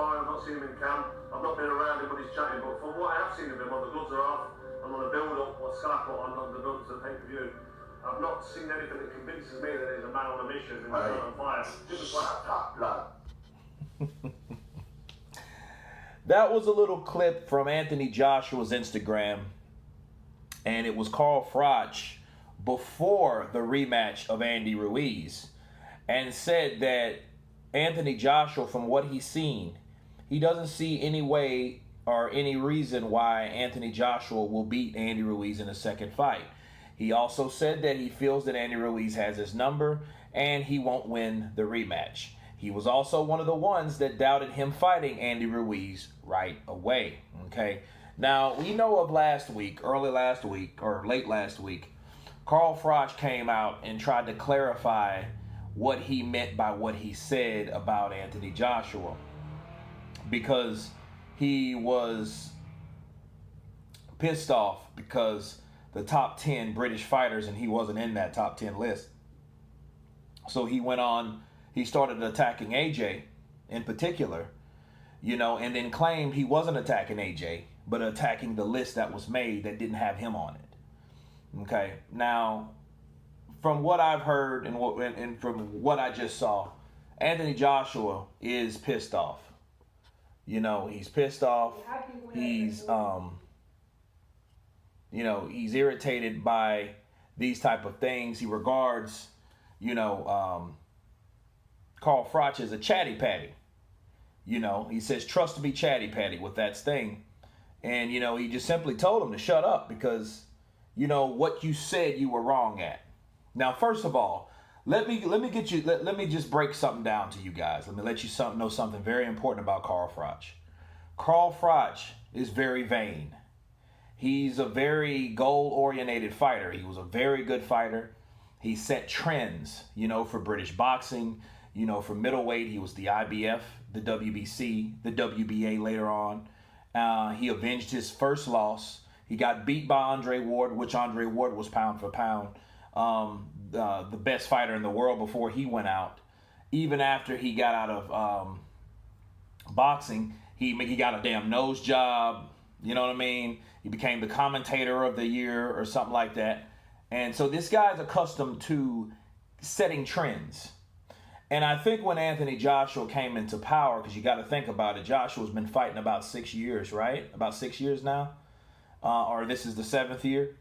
fine. I've not seen him in camp. I've not been around him when he's chatting, but from what I have seen of him, when the gloves are off and on the build-up, what Sky put on the build-up to the pay-per-view, I've not seen anything that convinces me that he's a man on a mission and he's on fire. Just like that, blood. That was a little clip from Anthony Joshua's Instagram, and it was Carl Froch before the rematch of Andy Ruiz, and said that Anthony Joshua, from what he's seen, he doesn't see any way or any reason why Anthony Joshua will beat Andy Ruiz in a second fight. He also said that he feels that Andy Ruiz has his number and he won't win the rematch. He was also one of the ones that doubted him fighting Andy Ruiz right away. Okay. Now, we know of last week, early last week, or late last week, Carl Froch came out and tried to clarify what he meant by what he said about Anthony Joshua, because he was pissed off because the top 10 British fighters, and he wasn't in that top 10 list. So he went on, he started attacking AJ in particular, you know, and then claimed he wasn't attacking AJ, but attacking the list that was made that didn't have him on it. Okay, now, from what I've heard and from what I just saw, Anthony Joshua is pissed off. You know, he's pissed off. He's, you know, he's irritated by these type of things. He regards, you know, Carl Froch as a chatty patty. You know, he says, trust to be chatty patty with that thing. And, you know, he just simply told him to shut up because, you know, what you said you were wrong at. Now, first of all, let me just break something down to you guys. Let me let you know something very important about Carl Froch. Carl Froch is very vain. He's a very goal-oriented fighter. He was a very good fighter. He set trends, you know, for British boxing, you know, for middleweight. He was the IBF, the WBC, the WBA later on. He avenged his first loss. He got beat by Andre Ward, which Andre Ward was pound for pound the best fighter in the world before he went out. Even after he got out of boxing, he got a damn nose job. You know what I mean? He became the commentator of the year or something like that. And so this guy's accustomed to setting trends. And I think when Anthony Joshua came into power, because you got to think about it, Joshua's been fighting about 6 years, right? About 6 years now. Or this is the 7th year.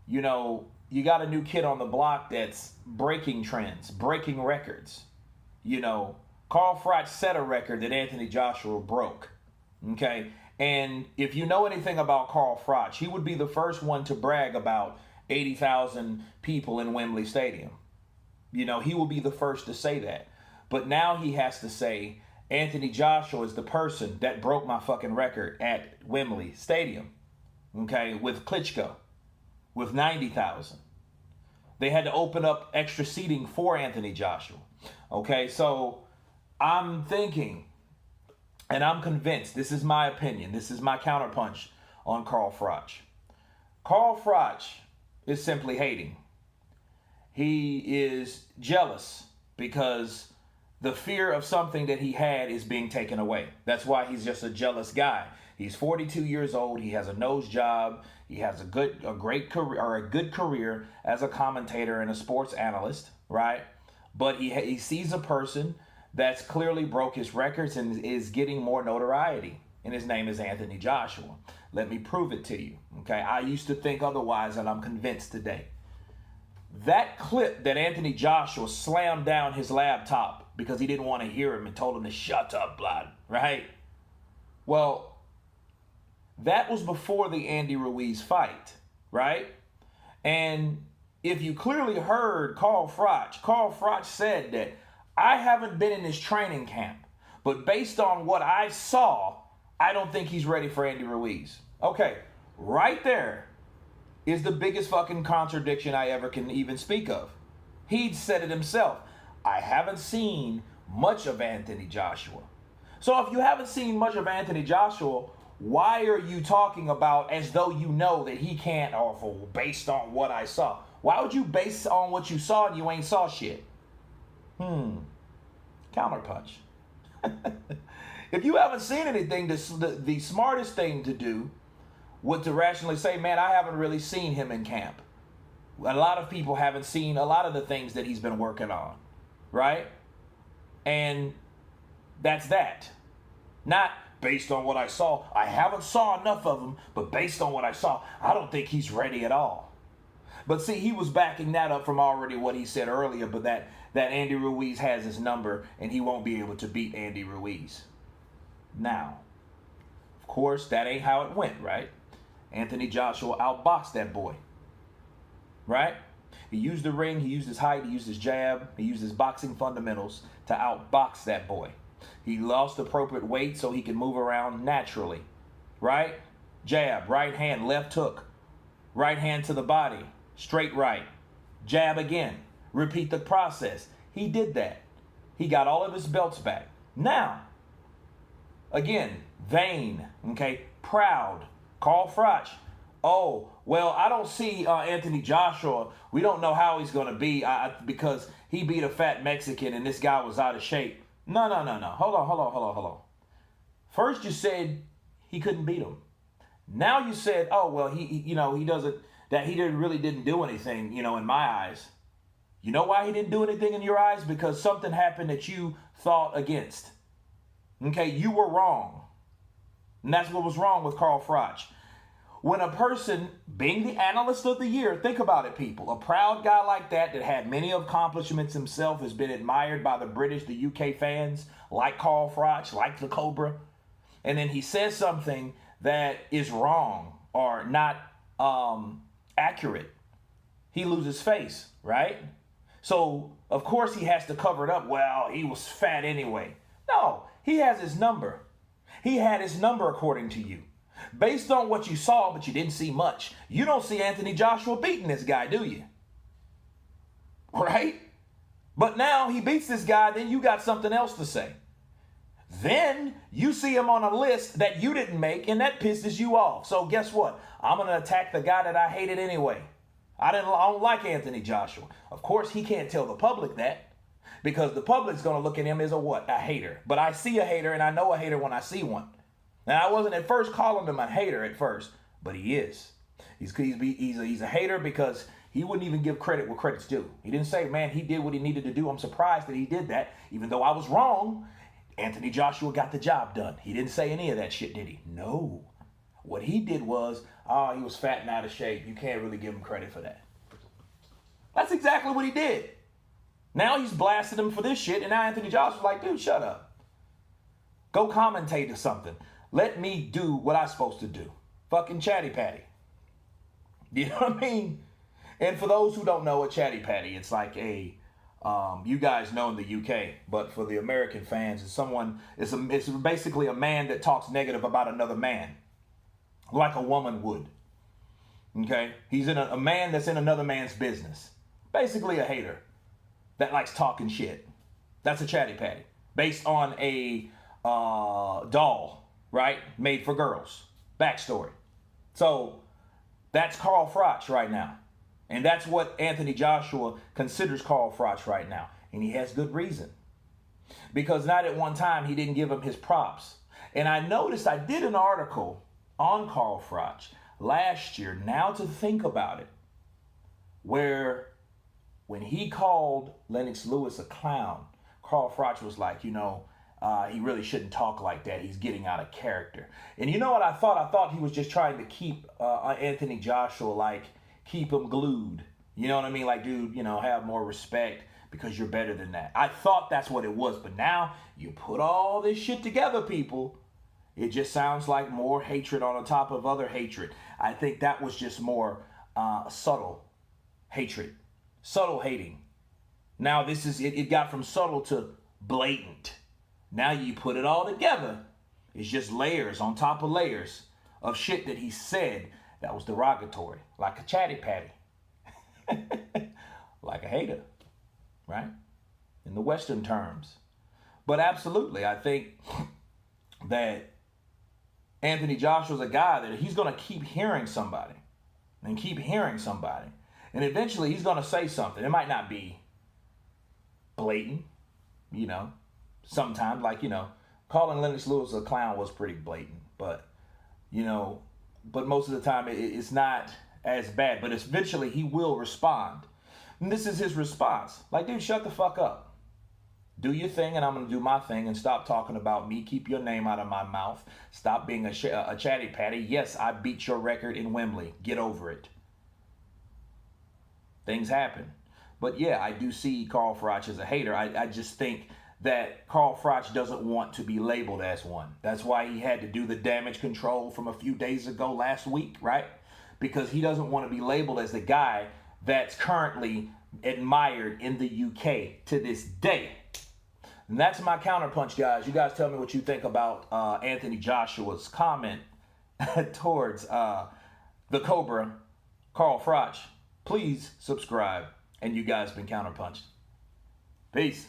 You know, you got a new kid on the block that's breaking trends, breaking records. You know, Carl Froch set a record that Anthony Joshua broke. Okay? And if you know anything about Carl Froch, he would be the first one to brag about 80,000 people in Wembley Stadium. You know, he will be the first to say that. But now he has to say, Anthony Joshua is the person that broke my fucking record at Wembley Stadium. Okay, with Klitschko, with 90,000. They had to open up extra seating for Anthony Joshua. Okay, so I'm thinking, and I'm convinced, this is my opinion, this is my counterpunch on Carl Froch. Carl Froch is simply hating. He is jealous because the fear of something that he had is being taken away. That's why he's just a jealous guy. He's 42 years old. He has a nose job. He has a great career, or a good career as a commentator and a sports analyst, right? But he sees a person that's clearly broke his records and is getting more notoriety. And his name is Anthony Joshua. Let me prove it to you. Okay, I used to think otherwise, and I'm convinced today. That clip that Anthony Joshua slammed down his laptop because he didn't want to hear him and told him to shut up, blood, right? Well, that was before the Andy Ruiz fight, right? And if you clearly heard Carl Froch said that I haven't been in his training camp, but based on what I saw, I don't think he's ready for Andy Ruiz. Okay, right there is the biggest fucking contradiction I ever can even speak of. He'd said it himself. I haven't seen much of Anthony Joshua. So if you haven't seen much of Anthony Joshua, why are you talking about as though you know that he can't, or based on what I saw? Why would you base on what you saw and you ain't saw shit? Counterpunch. If you haven't seen anything, the smartest thing to do would to rationally say, man, I haven't really seen him in camp. A lot of people haven't seen a lot of the things that he's been working on, right? And that's that. Not based on what I saw. I haven't saw enough of him, but based on what I saw, I don't think he's ready at all. But see, he was backing that up from already what he said earlier, but that Andy Ruiz has his number and he won't be able to beat Andy Ruiz. Now, of course, that ain't how it went, right? Anthony Joshua outboxed that boy. Right? He used the ring, he used his height, he used his jab, he used his boxing fundamentals to outbox that boy. He lost appropriate weight so he could move around naturally. Right? Jab, right hand, left hook. Right hand to the body, straight right. Jab again. Repeat the process. He did that. He got all of his belts back. Now, again, vain, okay, proud, Carl Froch. Oh, well, I don't see Anthony Joshua. We don't know how he's going to be because he beat a fat Mexican and this guy was out of shape. No. Hold on. First you said he couldn't beat him. Now you said, oh, well, he really didn't do anything, in my eyes. You know why he didn't do anything in your eyes? Because something happened that you thought against. Okay, you were wrong. And that's what was wrong with Carl Froch. When a person, being the analyst of the year, think about it, people. A proud guy like that had many accomplishments himself, has been admired by the British, the UK fans, like Carl Froch, like the Cobra. And then he says something that is wrong or not accurate. He loses face, right? So, of course, he has to cover it up. Well, he was fat anyway. No, he has his number. He had his number according to you. Based on what you saw, but you didn't see much. You don't see Anthony Joshua beating this guy, do you? Right? But now he beats this guy, then you got something else to say. Then you see him on a list that you didn't make, and that pisses you off. So guess what? I'm going to attack the guy that I hated anyway. I don't like Anthony Joshua. Of course, he can't tell the public that because the public's going to look at him as a hater. But I see a hater, and I know a hater when I see one. Now, I wasn't at first calling him a hater at first, but he is. He's a hater because he wouldn't even give credit where credit's due. He didn't say, man, he did what he needed to do. I'm surprised that he did that. Even though I was wrong, Anthony Joshua got the job done. He didn't say any of that shit, did he? No. What he did was, he was fat and out of shape. You can't really give him credit for that. That's exactly what he did. Now he's blasting him for this shit, and now Anthony Joshua's like, dude, shut up. Go commentate or something. Let me do what I'm supposed to do. Fucking Chatty Patty. You know what I mean? And for those who don't know a Chatty Patty, it's like you guys know in the UK, but for the American fans, it's basically a man that talks negative about another man. Like a woman would. Okay? He's in a man that's in another man's business. Basically a hater that likes talking shit. That's a Chatty Patty. Based on a doll. Right? Made for girls. Backstory. So, that's Carl Froch right now. And that's what Anthony Joshua considers Carl Froch right now. And he has good reason. Because not at one time he didn't give him his props. And I noticed I did an article on Carl Froch last year, now to think about it, where when he called Lennox Lewis a clown, Carl Froch was like, he really shouldn't talk like that. He's getting out of character. And you know what I thought? I thought he was just trying to keep Anthony Joshua, keep him glued. You know what I mean? Like, dude, have more respect because you're better than that. I thought that's what it was. But now you put all this shit together, people. It just sounds like more hatred on top of other hatred. I think that was just more subtle hatred. Subtle hating. Now it got from subtle to blatant. Now you put it all together. It's just layers on top of layers of shit that he said that was derogatory. Like a Chatty Patty. Like a hater. Right? In the Western terms. But absolutely, I think that Anthony Joshua's a guy that he's going to keep hearing somebody. And keep hearing somebody. And eventually he's going to say something. It might not be blatant, sometimes calling Lennox Lewis a clown was pretty blatant, but but most of the time it's not as bad. But eventually he will respond. And this is his response. Like, dude, shut the fuck up. Do your thing, and I'm going to do my thing, and stop talking about me. Keep your name out of my mouth. Stop being a chatty patty. Yes, I beat your record in Wembley. Get over it. Things happen. But yeah, I do see Carl Froch as a hater. I just think that Carl Froch doesn't want to be labeled as one. That's why he had to do the damage control from a few days ago last week, right? Because he doesn't want to be labeled as the guy that's currently admired in the UK to this day. And that's my counterpunch, guys. You guys tell me what you think about Anthony Joshua's comment towards the Cobra, Carl Froch. Please subscribe. And you guys been counterpunched. Peace.